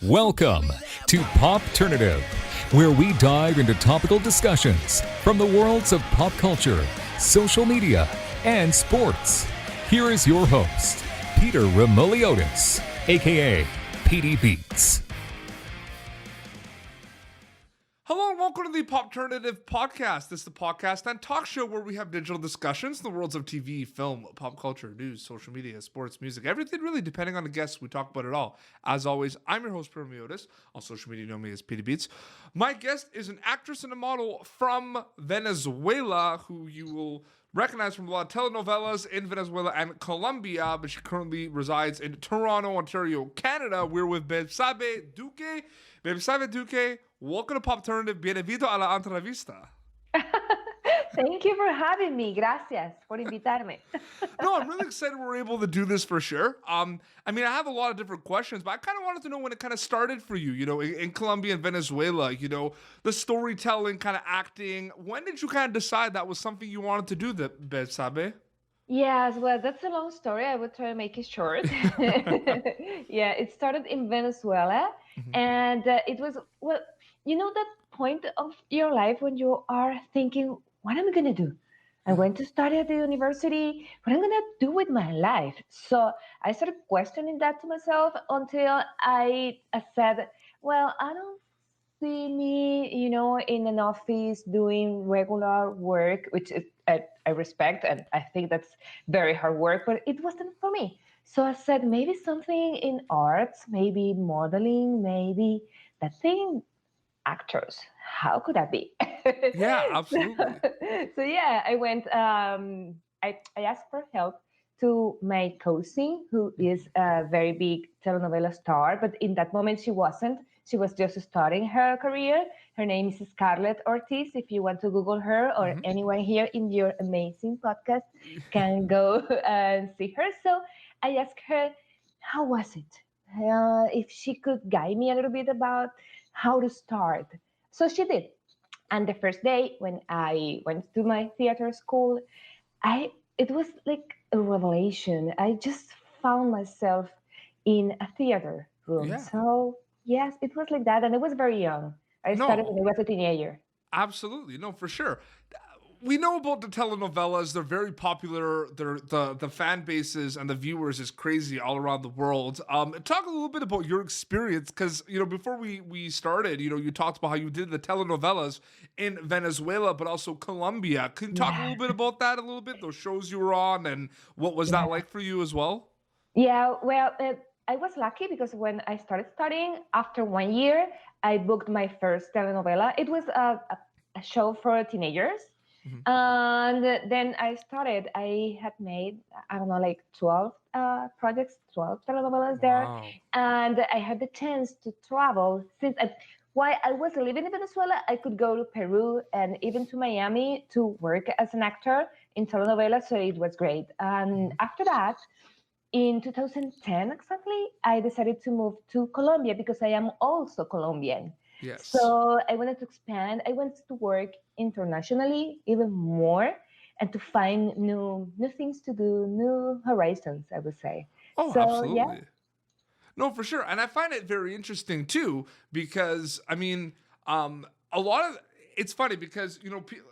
Welcome to Popternative, where we dive into topical discussions from the worlds of pop culture, social media, and sports. Here is your host, Peter Remoliotis, aka PD Beats. Hello and welcome to the Popternative podcast. This is the podcast and talk show where we have digital discussions in the worlds of TV, film, pop culture, news, social media, sports, music, everything really, depending on the guests. We talk about it all. As always, I'm your host, Peter Remoliotis. On social media, you know me as PD Beats. My guest is an actress and a model from Venezuela who you will recognize from a lot of telenovelas in Venezuela and Colombia, but she currently resides in Toronto, Ontario, Canada. We're with Bebsabe Duque. Bebsabe Duque, welcome to Popternative. Bienvenido a la entrevista. Thank you for having me. Gracias por invitarme. No, I'm really excited we're able to do this for sure. I have a lot of different questions, but I kind of wanted to know when it kind of started for you, in Colombia and Venezuela, the storytelling, kind of acting. When did you kind of decide that was something you wanted to do, Bebsabe? Yes, well, that's a long story. I will try to make it short. Yeah, it started in Venezuela, and it was, that point of your life when you are thinking, what am I going to do? I'm going to study at the university. What am I going to do with my life? So I started questioning that to myself until I said, well, I don't see me, in an office doing regular work, which is, I respect, and I think that's very hard work, but it wasn't for me. So I said, maybe something in arts, maybe modeling, maybe that thing, actors. How could that be? Yeah, absolutely. So yeah, I went, I asked for help to my cousin, who is a very big telenovela star, but in that moment she wasn't. She was just starting her career. Her name is Scarlett Ortiz. If you want to Google her, or anyone here in your amazing podcast can go and see her. So I asked her, how was it? If she could guide me a little bit about how to start. So she did. And the first day when I went to my theater school, it was like a revelation. I just found myself in a theater room. Yeah. So yes, it was like that, and I was very young. I started when I was a teenager. Absolutely. No, for sure. We know about the telenovelas. They're very popular. The fan bases and the viewers is crazy all around the world. Talk a little bit about your experience, because before we started, you talked about how you did the telenovelas in Venezuela, but also Colombia. Can you talk a little bit about that a little bit? Those shows you were on, and what was that like for you as well? Yeah, well, I was lucky because when I started studying, after 1 year, I booked my first telenovela. It was a show for teenagers. And then I started. I had made, I don't know, like 12 projects, 12 telenovelas there. And I had the chance to travel. While I was living in Venezuela, I could go to Peru and even to Miami to work as an actor in telenovelas. So it was great. And after that, in 2010 exactly, I decided to move to Colombia because I am also Colombian. Yes. So I wanted to expand. I wanted to work internationally even more and to find new things to do, new horizons, I would say. Oh, So absolutely. yeah. No, for sure. And I find it very interesting too, because a lot of it's funny because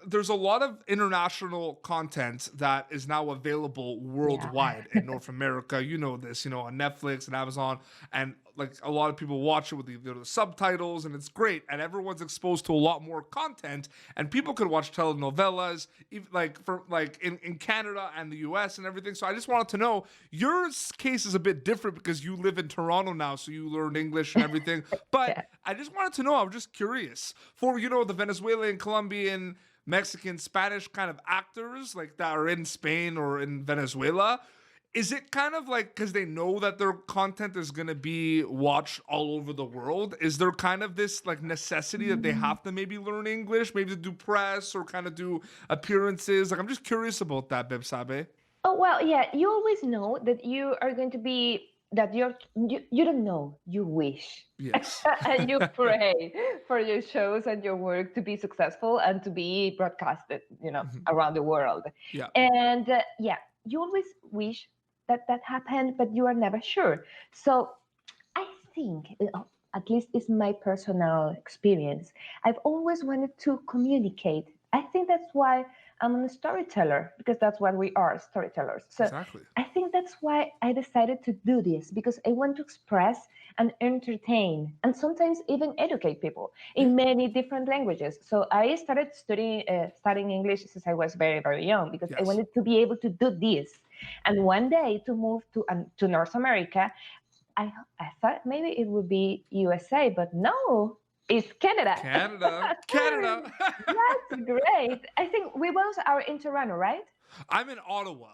there's a lot of international content that is now available worldwide in North America. You know this, on Netflix and Amazon, and like a lot of people watch it with the subtitles, and it's great. And everyone's exposed to a lot more content, and people could watch telenovelas, even in Canada and the US and everything. So I just wanted to know, your case is a bit different because you live in Toronto now, so you learned English and everything. But I just wanted to know, I'm just curious, for the Venezuelan, Colombian, Mexican, Spanish kind of actors like that are in Spain or in Venezuela, is it kind of like, because they know that their content is going to be watched all over the world, is there kind of this like necessity that they have to maybe learn English, maybe to do press or kind of do appearances? Like, I'm just curious about that, Bebsabe. Oh, well, yeah, you always know that you are going to be, that you don't know, you wish. Yes. And you pray for your shows and your work to be successful and to be broadcasted, around the world. Yeah. And you always wish that happened, but you are never sure. So I think at least is my personal experience. I've always wanted to communicate. I think that's why I'm a storyteller, because that's what we are, storytellers. So Exactly. I think that's why I decided to do this, because I want to express and entertain and sometimes even educate people Yeah. in many different languages. So I started studying English since I was very, very young, because I Yes. wanted to be able to do this. And one day to move to North America, I thought maybe it would be USA, but no, it's Canada. Canada. Canada. That's great. I think we both are in Toronto, right? I'm in Ottawa.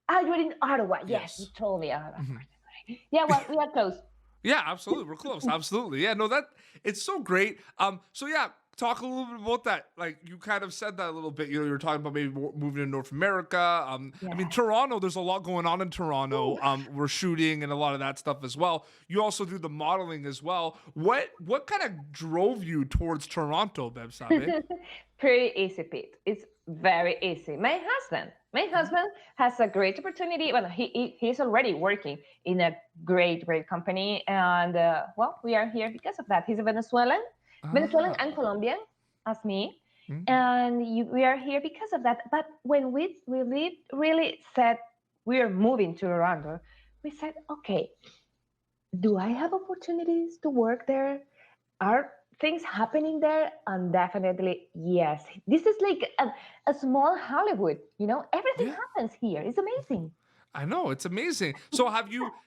Ah, you're in Ottawa. Yes, you Yes. told me. Of Mhm. course. Yeah, well, we are close. Yeah, absolutely. We're close. Absolutely. Yeah, no, that it's so great. So yeah, talk a little bit about that. Like you kind of said that a little bit. You know, you were talking about maybe moving to North America. I mean, Yes. Toronto. There's a lot going on in Toronto. Ooh. We're shooting and a lot of that stuff as well. You also do the modeling as well. What kind of drove you towards Toronto, Bev Sabe? Pretty easy, Pete. It's very easy. My husband has a great opportunity. Well, he's already working in a great company, and well, we are here because of that. He's a Venezuelan and Ah. Colombian, as me, Mhm. and we are here because of that. But when really said we are moving to Toronto, we said, okay, do I have opportunities to work there? Are things happening there? And definitely yes. This is like a small Hollywood, everything Yeah. happens here. It's amazing. I know it's amazing. So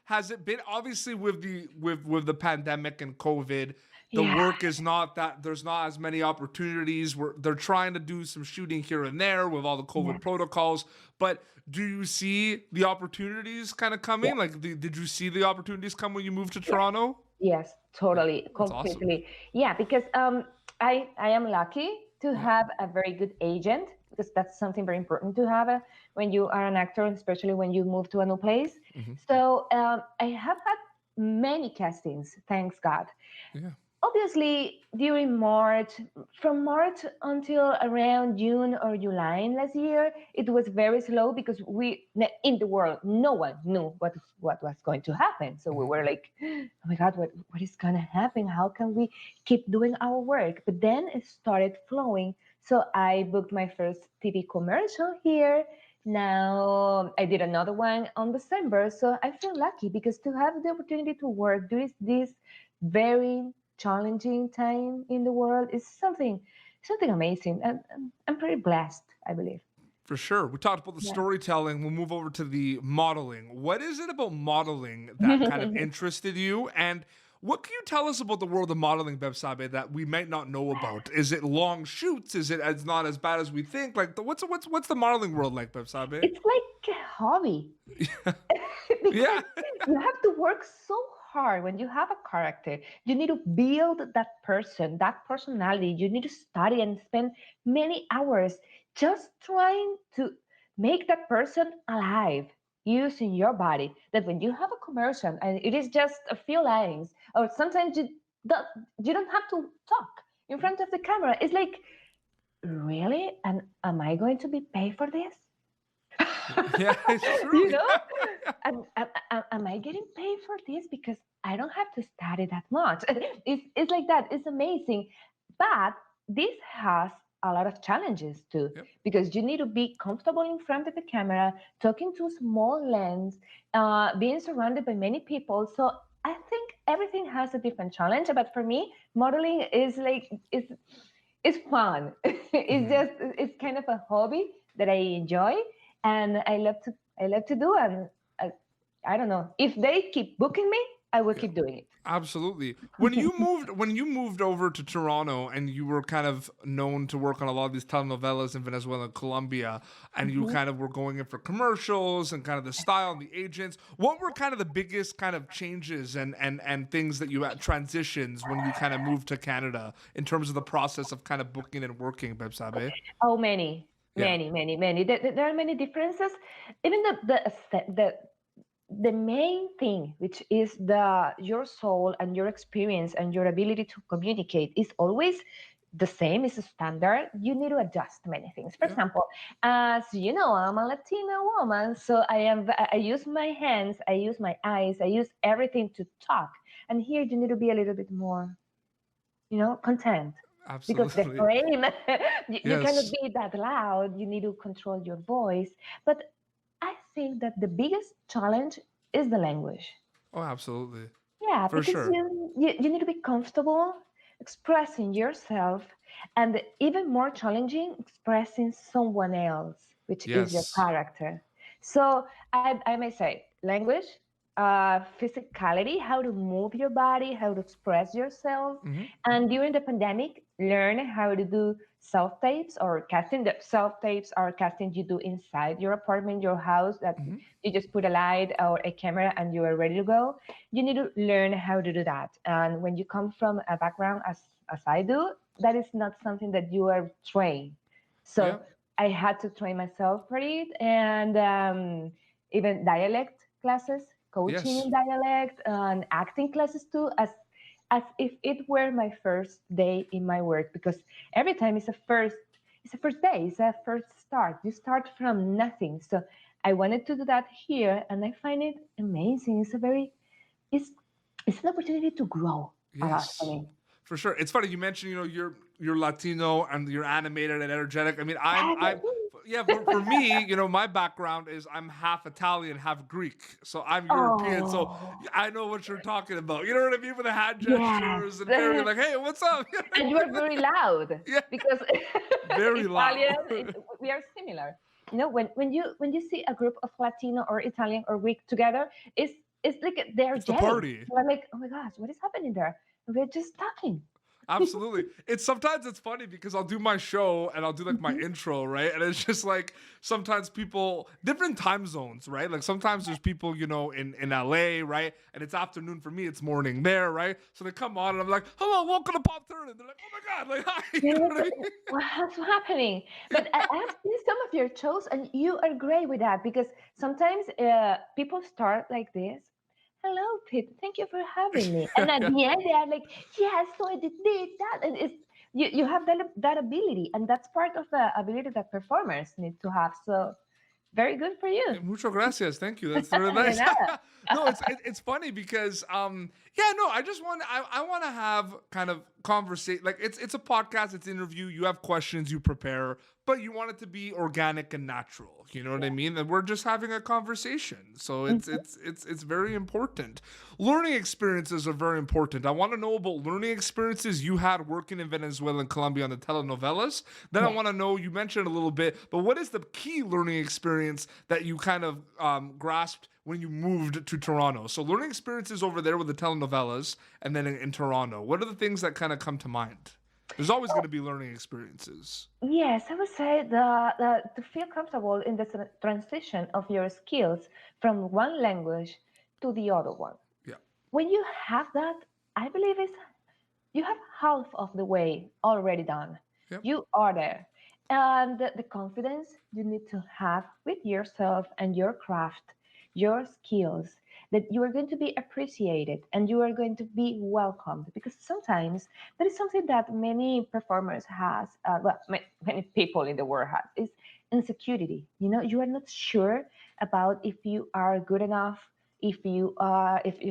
has it been obviously with the pandemic and COVID, the Yeah. work is not that there's not as many opportunities where they're trying to do some shooting here and there with all the Yeah. COVID protocols, but do you see the opportunities kind of Yeah. coming? Like did you see the opportunities come when you moved to Yes. Toronto? Yes, Yeah, totally, that's awesome. completely. Yeah, because I am lucky to Yeah. have a very good agent, because that's something very important to have when you are an actor, especially when you move to a new place. Hmm. So I have had many castings, thanks God. Yeah. Obviously, during March, from March until around June or July last year, it was very slow, because in the world, no one knew what was going to happen. So we Hmm. were like, oh my God, what is going to happen? How can we keep doing our work? But then it started flowing. So I booked my first TV commercial here. Now I did another one on December. So I feel lucky, because to have the opportunity to work during this very challenging time in the world is something amazing, and I'm pretty blessed, I believe. For sure. We talked about the Yeah. storytelling. We'll move over to the modeling. What is it about modeling that kind of interested you? And what can you tell us about the world of modeling, Bev Sabe, that we might not know about? Is it long shoots? Is it as not as bad as we think? Like, what's the modeling world like, Bev Sabe? It's like a hobby. Because Yeah. you have to work so hard. When you have a character, you need to build that person, that personality. You need to study and spend many hours just trying to make that person alive using your body. That when you have a commercial and it is just a few lines, or sometimes don't, you don't have to talk in front of the camera. It's like, really? And am I going to be paid for this? Yeah, it's true. you Yeah. know am I getting paid for this? Because I don't have to study that much. It's like that. It's amazing. But this has a lot of challenges too, Yep. because you need to be comfortable in front of the camera, talking to a small lens, being surrounded by many people. So I think everything has a different challenge. But for me, modeling is like, it's fun. Mhm. It's kind of a hobby that I enjoy, and I love to do. And I, I don't know, if they keep booking me, I will Yeah. keep doing it. Absolutely. When you moved over to Toronto and you were kind of known to work on a lot of these telenovelas in Venezuela and Colombia, and you Mhm. kind of were going in for commercials and kind of the style and the agents, what were kind of the biggest kind of changes and things that you had transitions when you kind of moved to Canada in terms of the process of kind of booking and working, Bebsabe? Oh, many, Yeah. many, many, many. There are many differences. Even the main thing, which is the your soul and your experience and your ability to communicate, is always the same. Is a standard. You need to adjust many things. For Yeah. example, as you know, I'm a Latina woman, so I use my hands, I use my eyes, I use everything to talk. And here you need to be a little bit more, content. Because the Absolutely. frame, you cannot Yes. be that loud. You need to control your voice. But I think that the biggest challenge is the language. Oh, absolutely. Yeah, For because sure. you need to be comfortable expressing yourself, and even more challenging, expressing someone else, which is your Yes. character. So I may say language, physicality, how to move your body, how to express yourself. Hmm. And during the pandemic, learn how to do self tapes or casting. The self tapes are casting you do inside your apartment, your house, that Hmm. you just put a light or a camera and you are ready to go. You need to learn how to do that. And when you come from a background as I do, that is not something that you are trained. Yeah. So I had to train myself for it, and even dialect classes, coaching Yes. in dialect, and acting classes too, as if it were my first day in my work, because every time it's a first day, it's a first start. You start from nothing. So I wanted to do that here, and I find it amazing. It's it's an opportunity to grow a lot for Yes. me. For sure. It's funny you mentioned, you're Latino and you're animated and energetic. I mean, I'm Yeah. yeah, for me, my background is I'm half Italian, half Greek. So I'm European. So Oh, I know what you're talking about. You know what I mean? With the hand yes. gestures and very like, hey, what's up? And you are very loud Yeah, because very loud. Italian, we are similar. When you see a group of Latino or Italian or Greek together, it's like they're It's the gelling. party. We're like, oh my gosh, what is happening there? And we're just talking. Absolutely. It's funny because I'll do my show and I'll do like my Mhm. intro, right? And it's just like sometimes people different time zones, right? Like sometimes there's people, in LA, right? And it's afternoon for me, it's morning there, right? So they come on and I'm like, hello, welcome to Pop Turner. They're like, oh my God, like hi. You know Yes, what I mean? what's happening? Yeah. But I have seen some of your shows, and you are great with that because sometimes people start like this. Hello, Pete. Thank you for having me. And at the end, they are like, "Yes, so I did that." And it's you have that ability, and that's part of the ability that performers need to have. So very good for you. Muchas gracias. Thank you. That's really De nice. nada. No, it's funny because yeah, no, I want to have kind of conversation, like it's a podcast, it's interview, you have questions, you prepare, but you want it to be organic and natural. You know what I mean? And we're just having a conversation. So Mhm. it's very important. Learning experiences are very important. I want to know about learning experiences you had working in Venezuela and Colombia on the telenovelas. Then I Yes. want to know, you mentioned a little bit, but what is the key learning experience that you kind of grasped when you moved to Toronto? So learning experiences over there with the telenovelas and then in Toronto. What are the things that kind of come to mind? There's always going to be learning experiences. Yes, I would say to feel comfortable in the transition of your skills from one language to the other one. Yeah. When you have that, I believe you have half of the way already done. Yep. You are there. And the confidence you need to have with yourself and your craft, your skills, that you are going to be appreciated and you are going to be welcomed. Because sometimes that is something that many performers has, many people in the world has, is insecurity. You are not sure about if you are good enough, if you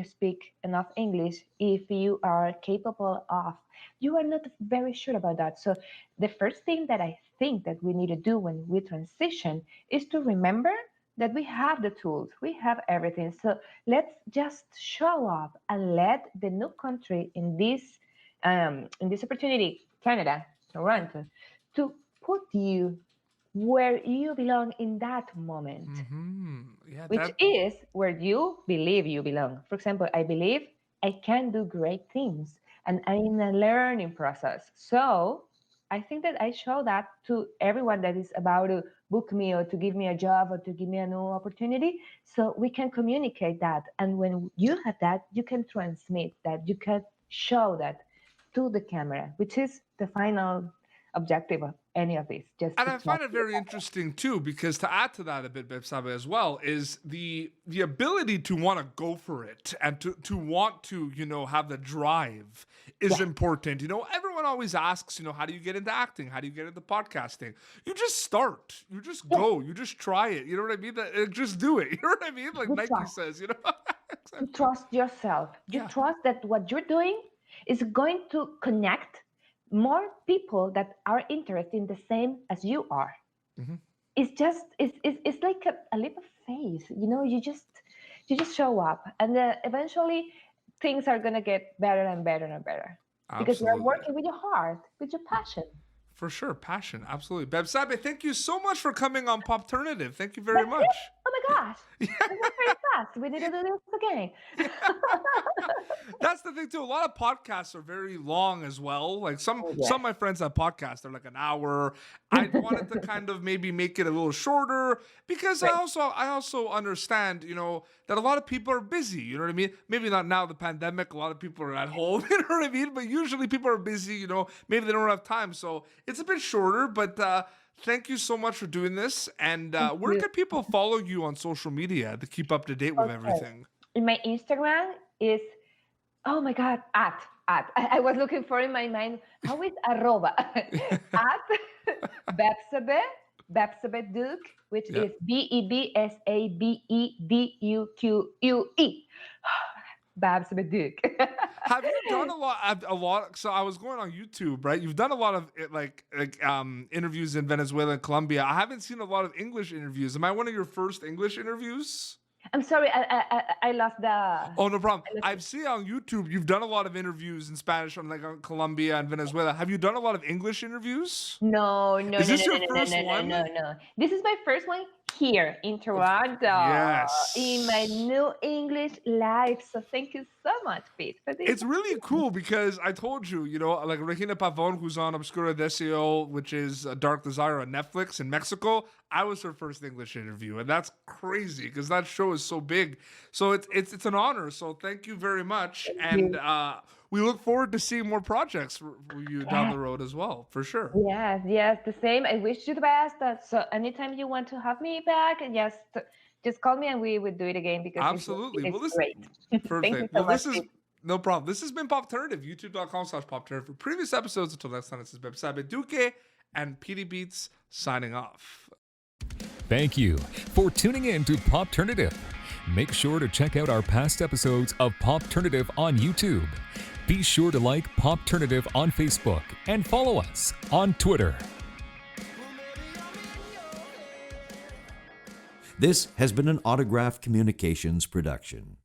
speak enough English, if you are capable of. You are not very sure about that. So the first thing that I think that we need to do when we transition is to remember that we have the tools, we have everything. So let's just show up and let the new country in this opportunity, Canada, Yeah. Toronto, to put you where you belong in that moment, Mm-hmm. Yeah, which that is where you believe you belong. For example, I believe I can do great things and I'm in a learning process. So I think that I show that to everyone that is about to book me or to give me a job or to give me a new opportunity. So we can communicate that. And when you have that, you can transmit that, you can show that to the camera, which is the final objective of any of this, just and to I talk find it to the very interesting too, because to add to that a bit, Bebsabe, as well, is the ability to want to go for it and to want to, have the drive is camera. important. Everyone always asks, how do you get into acting? How do you get into podcasting? You just start. You just Yes, go. You just try it. You know what I mean? Just do it. You know what I mean? Like we Nike try. says, to trust yourself. You Yeah. trust that what you're doing is going to connect more people that are interested in the same as you are. Mhm. It's like a leap of faith. You just show up, and eventually things are gonna get better and better and better because you're Absolutely. working with your heart, with your passion. For sure. Passion. Absolutely. Bev Sabe, thank you so much for coming on Popternative. Thank you very That's it. much. Oh my gosh, that was very fast. We need to do this again. That's the thing too. A lot of podcasts are very long as well. Like some Oh some yes. of my friends have podcasts, they're like an hour. I wanted to kind of maybe make it a little shorter because I Right. also I also understand, that a lot of people are busy. You know what I mean? Maybe not now the pandemic, a lot of people are at home, you know what I mean? But usually people are busy, maybe they don't have time. So it's a bit shorter, but thank you so much for doing this. And Thank where you. can people follow you on social media to keep up to date with Okay. everything? In my Instagram is, oh my God, at. I was looking for in my mind, how is arroba? At Bebsabe, Bebsabe Duque, which Yeah. is Bebsabeduque. Bebsabe Duque. Have you done a lot? So I was going on YouTube, right? You've done a lot of interviews in Venezuela and Colombia. I haven't seen a lot of English interviews. Am I one of your first English interviews? I'm sorry, I lost the. Oh, no problem. I lost I've seen on YouTube you've done a lot of interviews in Spanish on Colombia and Venezuela. Have you done a lot of English interviews? No, no, Is no, no, this no, your no, first no, no, one? no, no. This is my first one here in Toronto, in my Yes. new English life. So thank you so much, Pete, for this. It's really cool because I told you, like Regina Pavon, who's on Obscura Deseo, which is a Dark Desire on Netflix in Mexico. I was her first English interview, and that's crazy because that show is so big. So it's an honor. So thank you very much, Thank and you. we look forward to seeing more projects for you down Yes, the road as well, for sure. yes, yes, the same. I wish you the best. So anytime you want to have me back, just call me and we would do it again because Absolutely. it is Well, this great. Thank you perfect. so Well, much, this is Pete. no problem. This has been Popternative, youtube.com/Popternative. For previous episodes, until next time, this is Bebsabe Duque and PD Beats signing off. Thank you for tuning in to Popternative. Make sure to check out our past episodes of Popternative on YouTube. Be sure to like Popternative on Facebook and follow us on Twitter. This has been an Autograph Communications production.